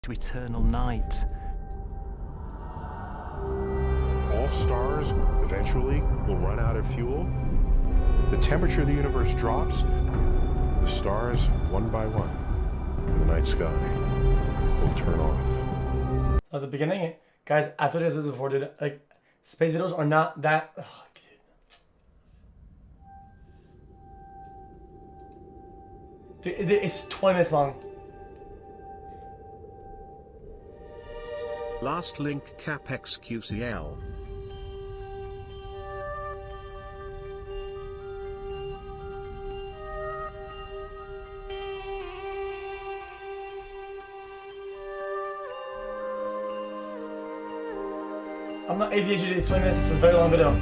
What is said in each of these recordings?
to eternal night. All stars eventually will run out of fuel. The temperature of the universe drops. The stars, one by one, in the night sky, will turn off. At the beginning, guys, I told you guys this before, dude. Like, space videos are not that. Ugh, dude, it's 20 minutes long. Last link cap xQcl. I'm not ADHD, it's 20 minutes, it's a very long video.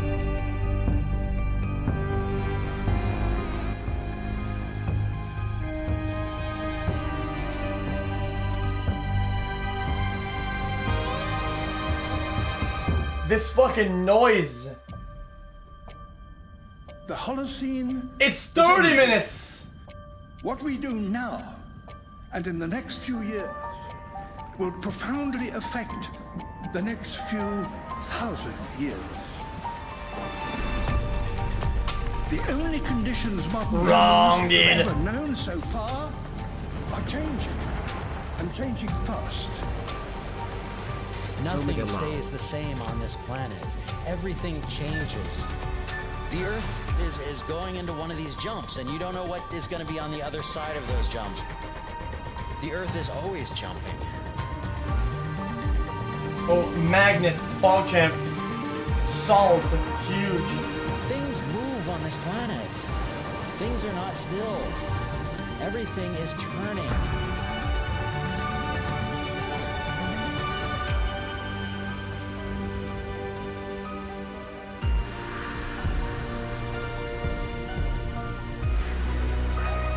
This fucking noise. The Holocene. It's 30 minutes. What we do now and in the next few years will profoundly affect the next few thousand years. The only conditions modern Wrong, humans have dude. ever known so far are changing, and changing fast. Nothing stays the same on this planet. Everything changes. The Earth is going into one of these jumps, and you don't know what is going to be on the other side of those jumps. The Earth is always jumping. Oh, magnets, ball champ, salt, huge. Things move on this planet. Things are not still. Everything is turning.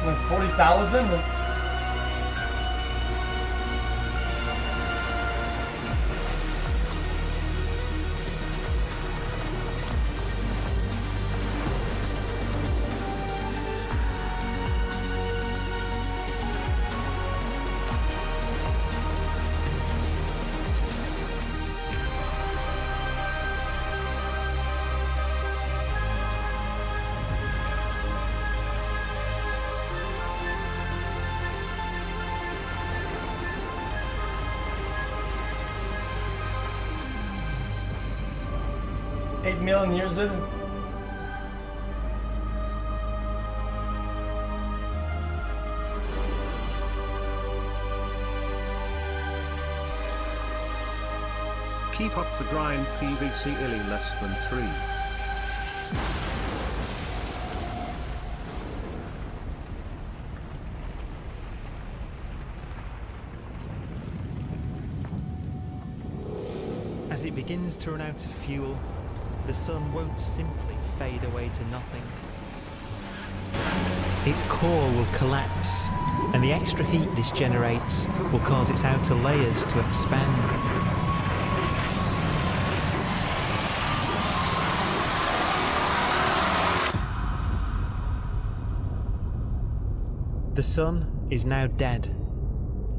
Like 40,000? $8 million years, dude. Keep up the grind. PVC illy less than 3. As it begins to run out of fuel, the sun won't simply fade away to nothing. Its core will collapse, and the extra heat this generates will cause its outer layers to expand. The sun is now dead.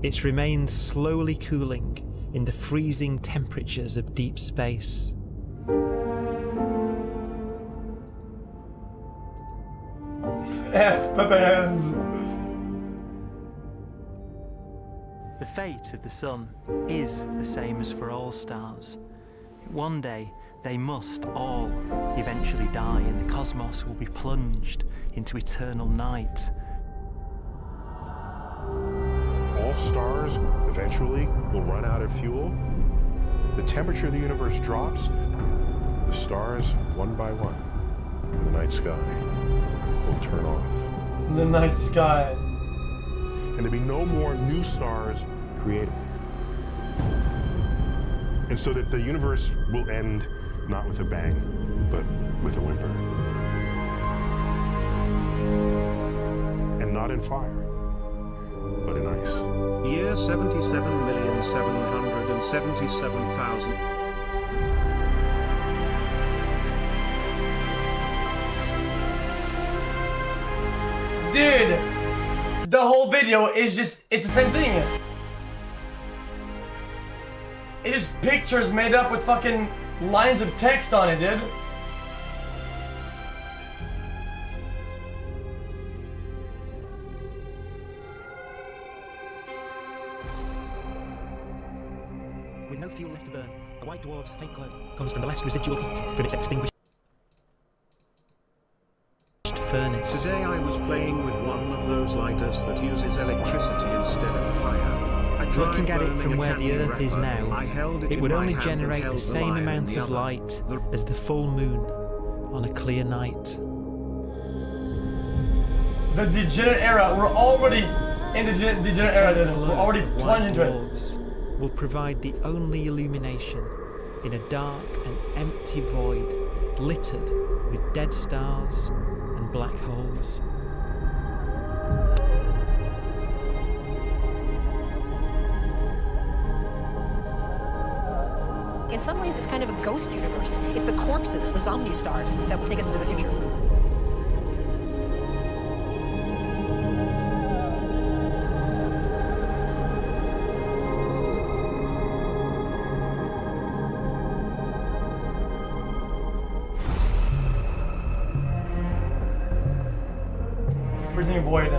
It remains slowly cooling in the freezing temperatures of deep space. F Pepper hands. The fate of the sun is the same as for all stars. One day, they must all eventually die, and the cosmos will be plunged into eternal night. All stars eventually will run out of fuel. The temperature of the universe drops. The stars, one by one, in the night sky, will turn off. The night sky. And there'll be no more new stars created. And so that the universe will end not with a bang, but with a whimper. And not in fire, but in ice. Year 77,777,000. Dude, the whole video is just, it's the same thing. It is pictures made up with fucking lines of text on it, dude. With no fuel left to burn, a white dwarf's faint glow comes from the last residual heat from its extinguished furnace. Today I was playing with one of those lighters that uses electricity instead of fire. I tried Looking at it burning from a where the candy Earth is wrapper. now, I held it in would my only hand and generate held the same lion in amount the of other. light The as the full moon on a clear night. The degenerate era. We're already in the degenerate era, dude. We're already White plunged into it. dwarfs will provide the only illumination in a dark and empty void littered with dead stars and black holes. In some ways, it's kind of a ghost universe. It's the corpses, the zombie stars, that will take us into the future. Freezing void.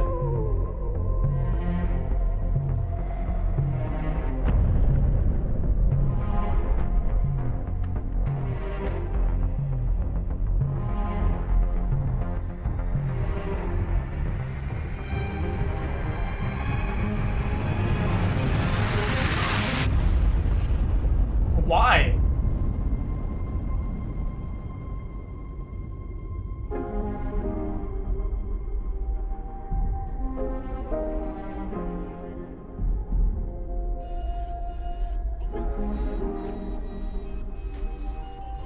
Why?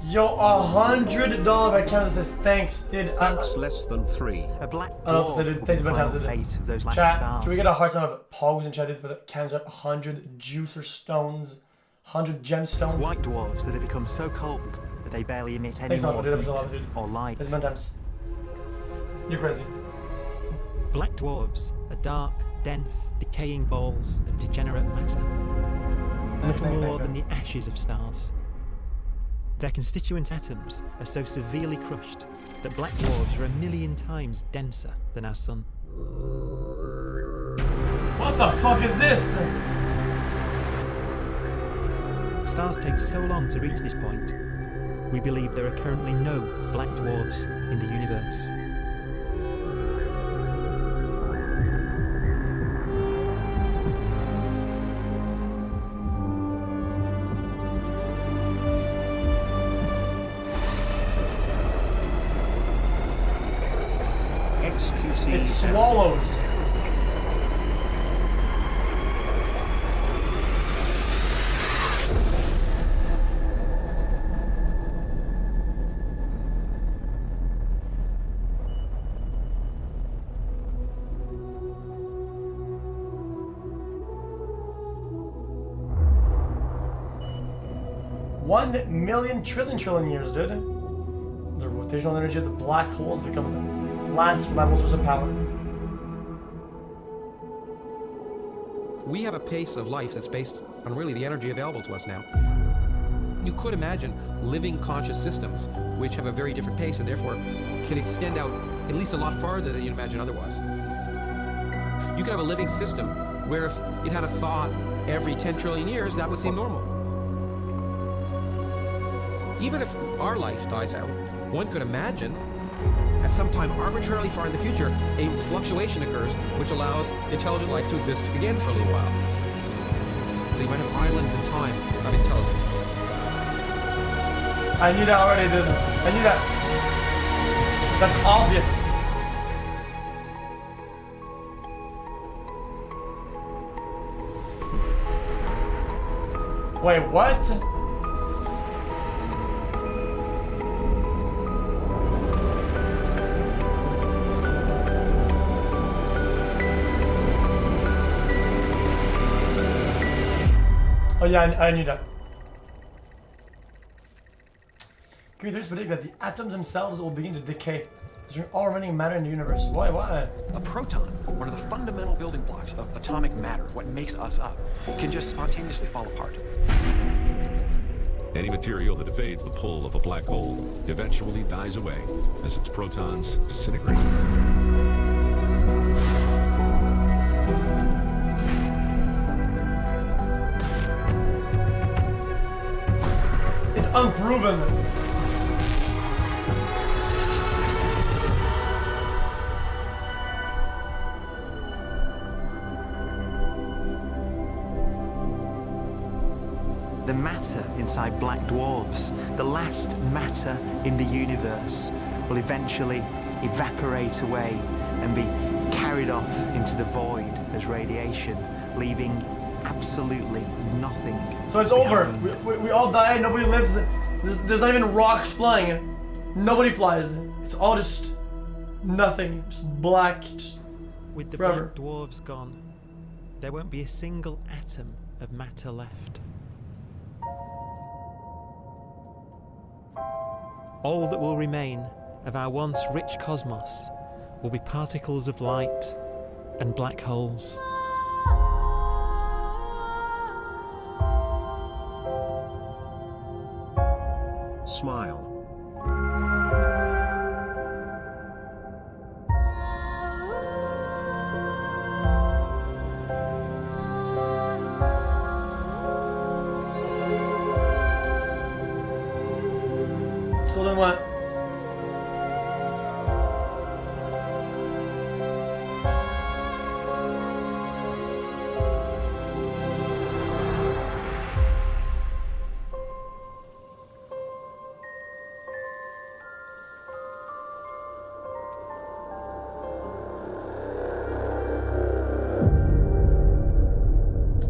Yo, $100 by Canada says thanks, dude. Thanks less than 3. A black I don't know what to say, dwarf dude. will Thanks be a the bunch, final dude. fate of those last Chat, stars. can we get a heart sign of pogs and chat, dude, for the Canada 100 juicer stones, 100 gemstones? White dwarfs that have become so cold that they barely emit any Thanks, more Alpha, dude. heat I love it, dude. or light. Thanks a bunch. You're crazy. Black dwarfs are dark, dense, decaying balls of degenerate matter, little more than the ashes of stars. Their constituent atoms are so severely crushed that black dwarfs are 1,000,000 times denser than our sun. What the fuck is this? Stars take so long to reach this point, we believe there are currently no black dwarfs in the universe. xQc. It swallows. $1,000,000 trillion years, dude. The rotational energy of the black holes become the last reliable source of power. We have a pace of life that's based on really the energy available to us now. You could imagine living conscious systems which have a very different pace and therefore can extend out at least a lot farther than you'd imagine otherwise. You could have a living system where if it had a thought every 10 trillion years, that would seem normal. Even if our life dies out, one could imagine at some time arbitrarily far in the future, a fluctuation occurs which allows intelligent life to exist again for a little while. So you might have islands in time of intelligence. I knew that already, dude. I knew that. That's obvious. Wait, what? Oh yeah, I knew that. Creators predict that the atoms themselves will begin to decay, destroying all remaining matter in the universe. Why? A proton, one of the fundamental building blocks of atomic matter, what makes us up, can just spontaneously fall apart. Any material that evades the pull of a black hole eventually dies away as its protons disintegrate. It's unproven. The matter inside black dwarfs, the last matter in the universe, will eventually evaporate away and be carried off into the void as radiation, leaving absolutely nothing. So it's over. behind. We all die. Nobody lives. There's not even rocks flying. Nobody flies. It's all just nothing. Just black. Just With the forever. black dwarfs gone, there won't be a single atom of matter left. All that will remain of our once rich cosmos will be particles of light and black holes. Smile. So then what?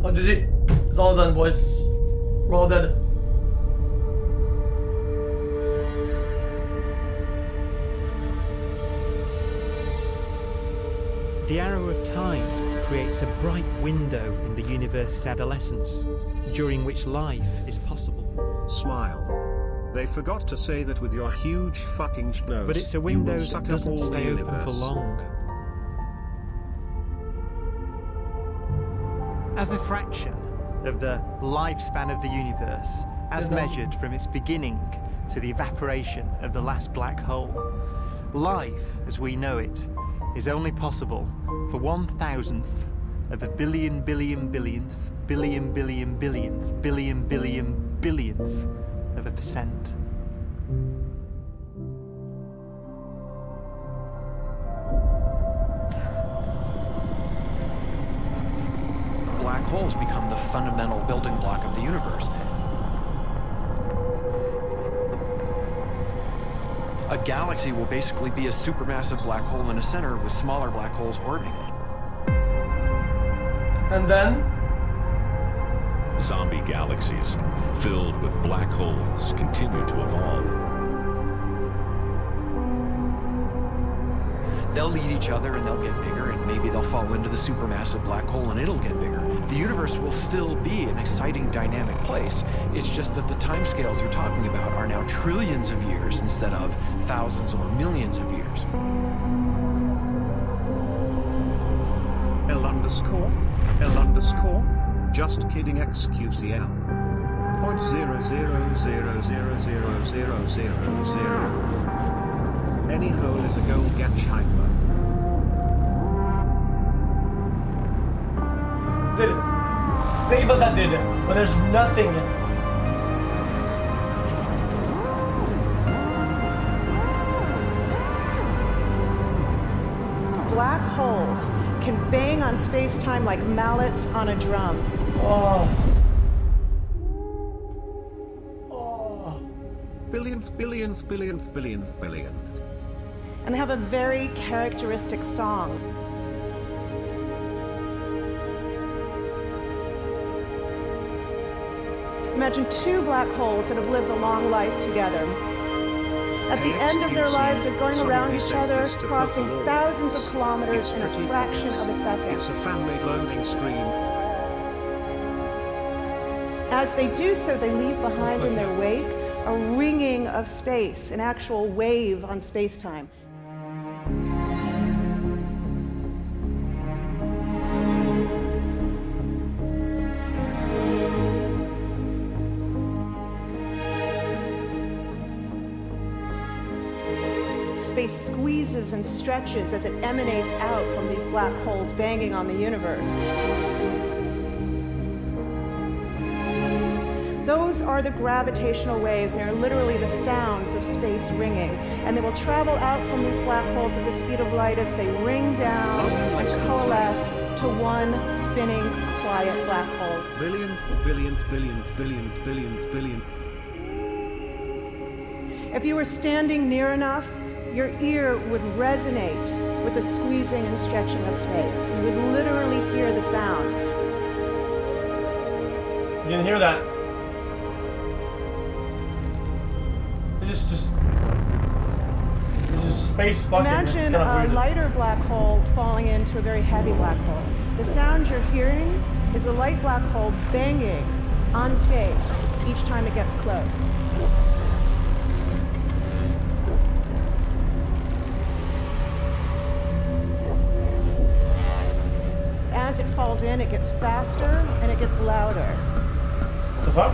Oh, GG. It's all done, boys. We're all dead. The arrow of time creates a bright window in the universe's adolescence, during which life is possible. Smile. They forgot to say that with your huge fucking nose. But it's a you window will that suck up doesn't all the stay open for universe. long. As a fraction of the lifespan of the universe, as measured from its beginning to the evaporation of the last black hole, life, as we know it, is only possible for 1,000th of a billion billionth billion billion billionth billion billion billionth of a percent. Black holes become the fundamental building block of the universe. A galaxy will basically be a supermassive black hole in a center with smaller black holes orbiting it. And then? Zombie galaxies filled with black holes continue to evolve. They'll eat each other and they'll get bigger, and maybe they'll fall into the supermassive black hole and it'll get bigger. The universe will still be an exciting, dynamic place. It's just that the timescales you're talking about are now trillions of years instead of thousands or millions of years. L_, just kidding xQcl. 0.00000000. Any hole is a Golgatch hyper. Did it. Think about that, did it. But there's nothing. Black holes can bang on space-time like mallets on a drum. Oh. Billionth. And they have a very characteristic song. Imagine two black holes that have lived a long life together. At the end of their lives, they're going around each other, crossing thousands of kilometers in a fraction of a second. It's a fan-made loading screen. As they do so, they leave behind in their wake a ringing of space, an actual wave on space-time. space squeezes and stretches as it emanates out from these black holes banging on the universe. Those are the gravitational waves. They are literally the sounds of space ringing. And they will travel out from these black holes at the speed of light as they ring down and coalesce to one spinning, quiet black hole. Billionth, billionth, billionth, billionth, billionth, billionth. If you were standing near enough, your ear would resonate with the squeezing and stretching of space. You would literally hear the sound. You didn't hear that. It's just space fucking. Imagine a lighter black hole falling into a very heavy black hole. The sound you're hearing is a light black hole banging on space each time it gets close. As it falls in, it gets faster and it gets louder. What the fuck?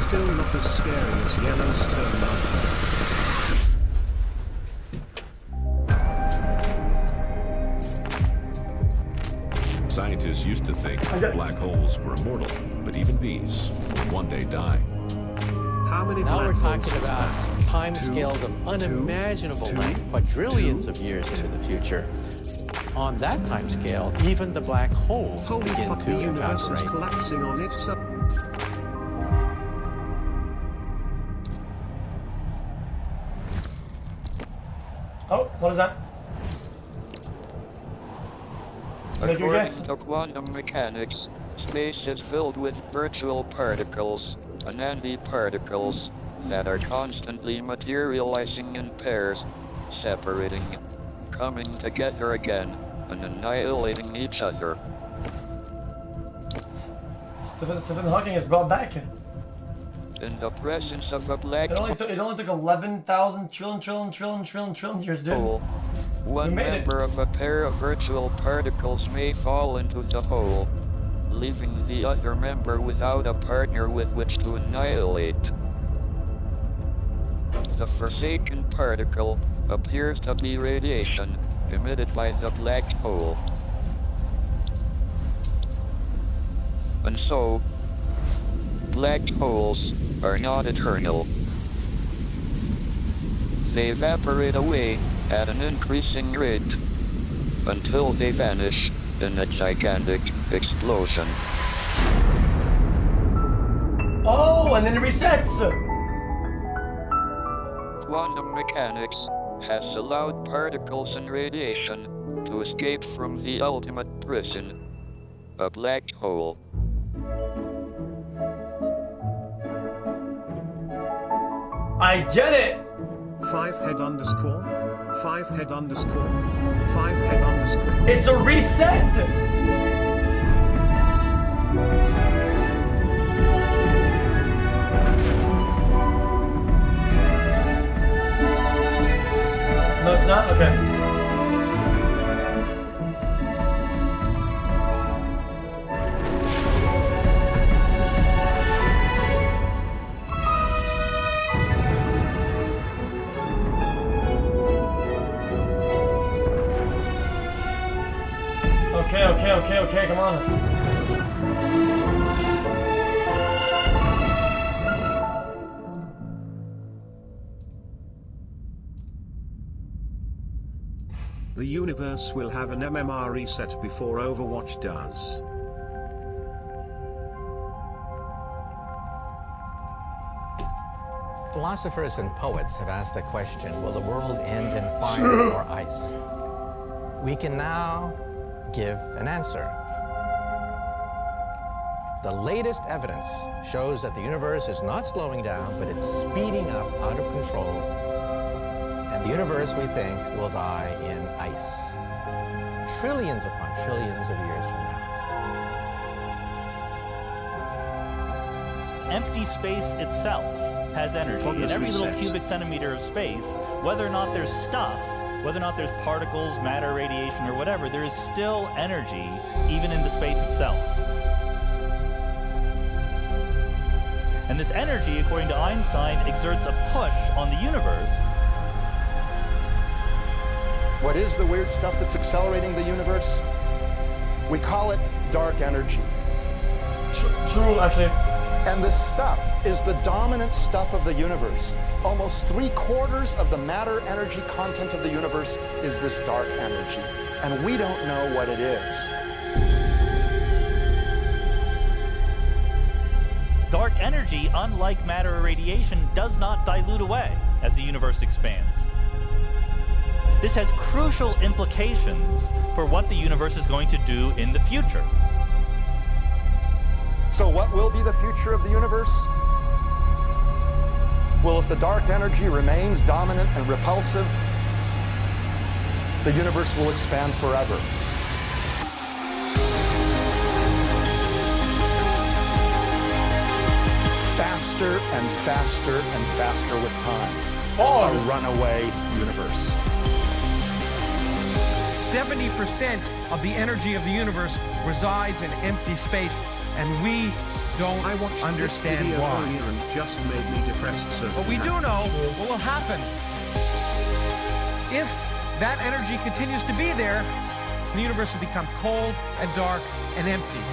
Still not as scary as Yellow's Terminator. Scientists used to think black holes were immortal, but even these will one day die. How many Now black we're talking holes about time scales of unimaginable length, quadrillions of years into the future. On that time scale, even the black holes Holy begin fuck, to the universe is evaporate. collapsing on itself. Oh, what is that? Take your guess. According to quantum mechanics, space is filled with virtual particles, antiparticles, that are constantly materializing in pairs, separating, coming together again, and annihilating each other. Stephen Hawking is brought back. In the presence of a black It only took 11,000 trillion years, dude. hole, one made it. member of a pair of virtual particles may fall into the hole, leaving the other member without a partner with which to annihilate. The forsaken particle appears to be radiation emitted by the black hole. And so, black holes are not eternal. They evaporate away at an increasing rate until they vanish in a gigantic explosion. Oh, and then it resets! Quantum mechanics has allowed particles and radiation to escape from the ultimate prison, a black hole. I get it! 5head_, 5head_, 5head_. It's a reset! No, it's not? Okay. Okay, come on. The universe will have an MMR reset before Overwatch does. Philosophers and poets have asked the question, will the world end in fire or ice? We can now give an answer. The latest evidence shows that the universe is not slowing down, but it's speeding up out of control. And the universe, we think, will die in ice. Trillions upon trillions of years from now. Empty space itself has energy. In every little cubic centimeter of space, whether or not there's stuff Whether or not there's particles, matter, radiation, or whatever, there is still energy, even in the space itself. And this energy, according to Einstein, exerts a push on the universe. What is the weird stuff that's accelerating the universe? We call it dark energy. True, actually. And this stuff is the dominant stuff of the universe. Almost 3/4 of the matter-energy content of the universe is this dark energy. And we don't know what it is. Dark energy, unlike matter or radiation, does not dilute away as the universe expands. This has crucial implications for what the universe is going to do in the future. So what will be the future of the universe? Well, if the dark energy remains dominant and repulsive, the universe will expand forever. Faster and faster and faster with time. A runaway universe. 70% of the energy of the universe resides in empty space, and we don't understand why. And just made me depressed. So But we do know what will happen if that energy continues to be there. The universe will become cold and dark and empty.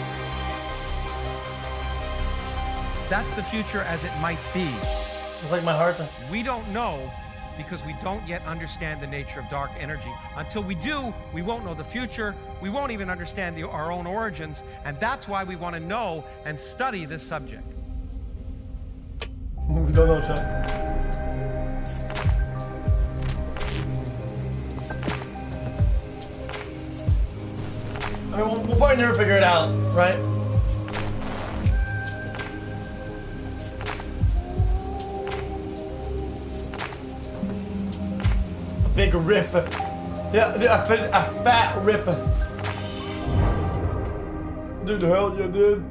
That's the future as it might be. It's like my heart. We don't know because we don't yet understand the nature of dark energy. Until we do, we won't know the future. We won't even understand our own origins. And that's why we want to know and study this subject. We don't know, Chuck. I mean, we'll probably never figure it out, right? Big rip. Yeah, a fat rip. Dude, hell yeah, dude.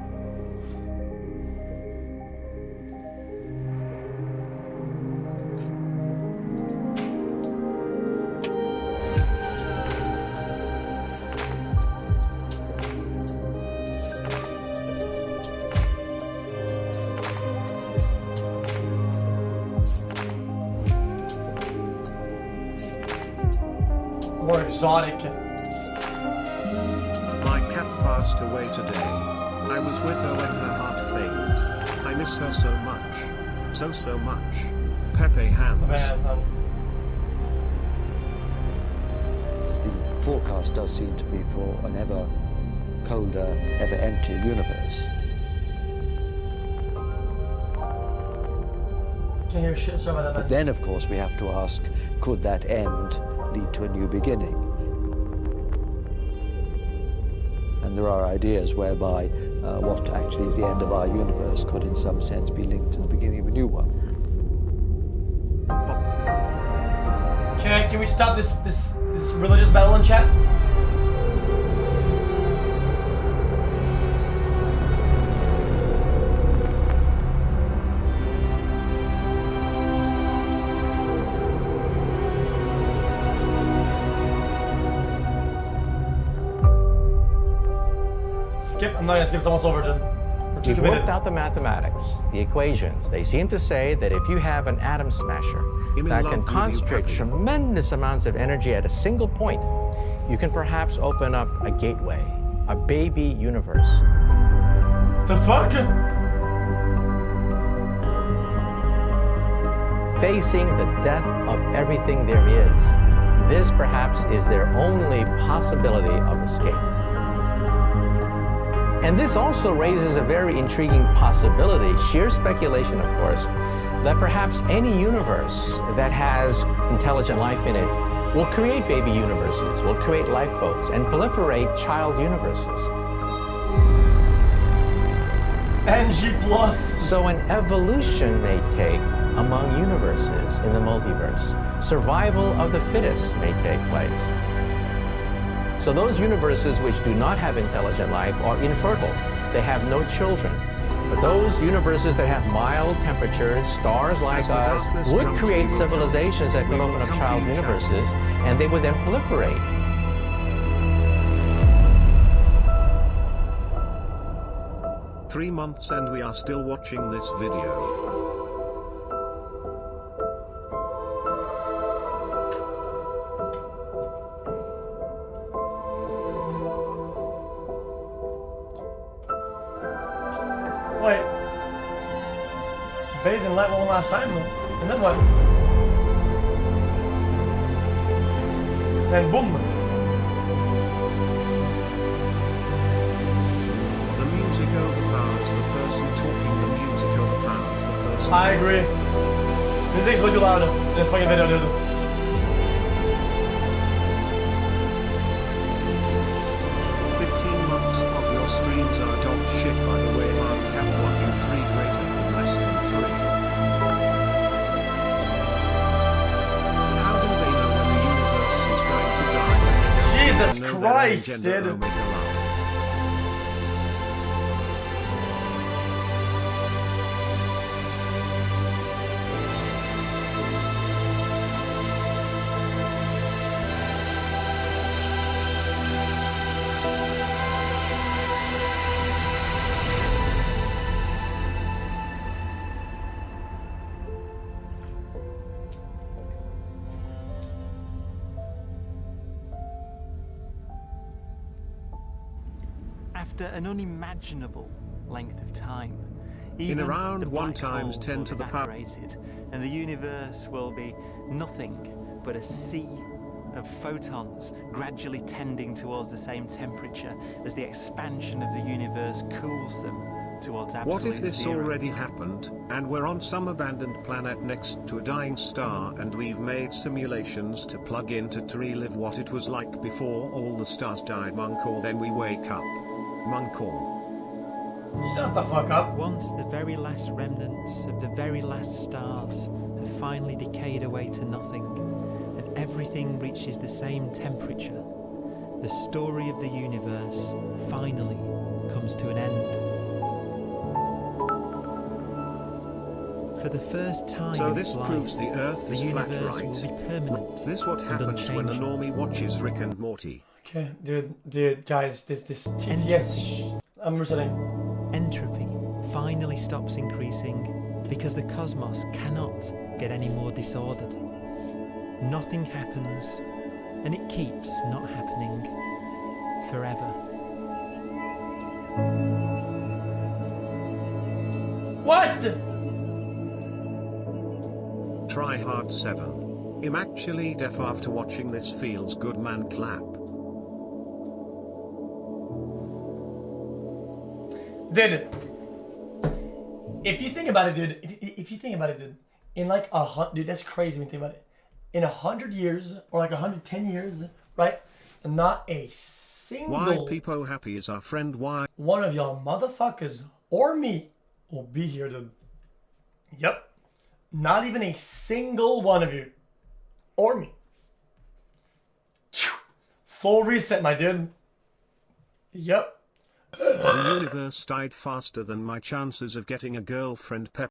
More exotic. My cat passed away today. I was with her when her heart failed. I miss her so much. So much. Pepe Hands. The forecast does seem to be for an ever colder, ever emptier universe. Can't hear shit, sorry about that. But then, of course, we have to ask, could that end lead to a new beginning? And there are ideas whereby what actually is the end of our universe could in some sense be linked to the beginning of a new one. Can we stop this religious battle in chat? I'm not gonna skip, it's almost over, dude. We've worked out the mathematics, the equations. They seem to say that if you have an atom smasher that can concentrate tremendous amounts of energy at a single point, you can perhaps open up a gateway, a baby universe. The fuck? Facing the death of everything there is, this perhaps is their only possibility of escape. And this also raises a very intriguing possibility, sheer speculation of course, that perhaps any universe that has intelligent life in it will create baby universes, will create lifeboats, and proliferate child universes. NG+. So an evolution may take among universes in the multiverse. Survival of the fittest may take place. So those universes which do not have intelligent life are infertile. They have no children. But those universes that have mild temperatures, stars like us, would create civilizations that could open up child universes, and they would then proliferate. 3 months and we are still watching this video. Wait. Bathed in light one last time, and then what? Then boom. The music overpowers the person talking, the music overpowers the person I agree. Music's way too loud in this fucking video, dude. Streams are dog shit, by the way. Hard cap 1 in 3 greater than less than 3. How do they know when the universe is going to die? Jesus They know their own Christ, gender, dude. Omega Love. After an unimaginable length of time, In even around the 1 black times holes 10 will to be the power. evaporated, and the universe will be nothing but a sea of photons gradually tending towards the same temperature as the expansion of the universe cools them towards absolute What if this zero. already happened, and we're on some abandoned planet next to a dying star, and we've made simulations to plug into to relive what it was like before all the stars died, Munkor? Then we wake up. Munkor. Shut the fuck up. Once the very last remnants of the very last stars have finally decayed away to nothing, and everything reaches the same temperature, the story of the universe finally comes to an end. For the first time So in this its life, proves the Earth is the flat, universe right? will be permanent. This what and happens when a unchanging. normie watches Rick and Morty. Okay, dude, guys, this TTS. I'm resetting. Entropy finally stops increasing because the cosmos cannot get any more disordered. Nothing happens, and it keeps not happening forever. What? Try hard 7. I'm actually deaf after watching this. Feels good, man. Clap. Dude, if you think about it, dude, if you think about it, dude, in like dude, that's crazy when you think about it. In 100 years, or like 110 years, right? Not a single Why people happy is our friend. Why? one of y'all motherfuckers or me will be here, dude. Yep. Not even a single one of you. Or me. Full reset, my dude. Yep. The universe died faster than my chances of getting a girlfriend.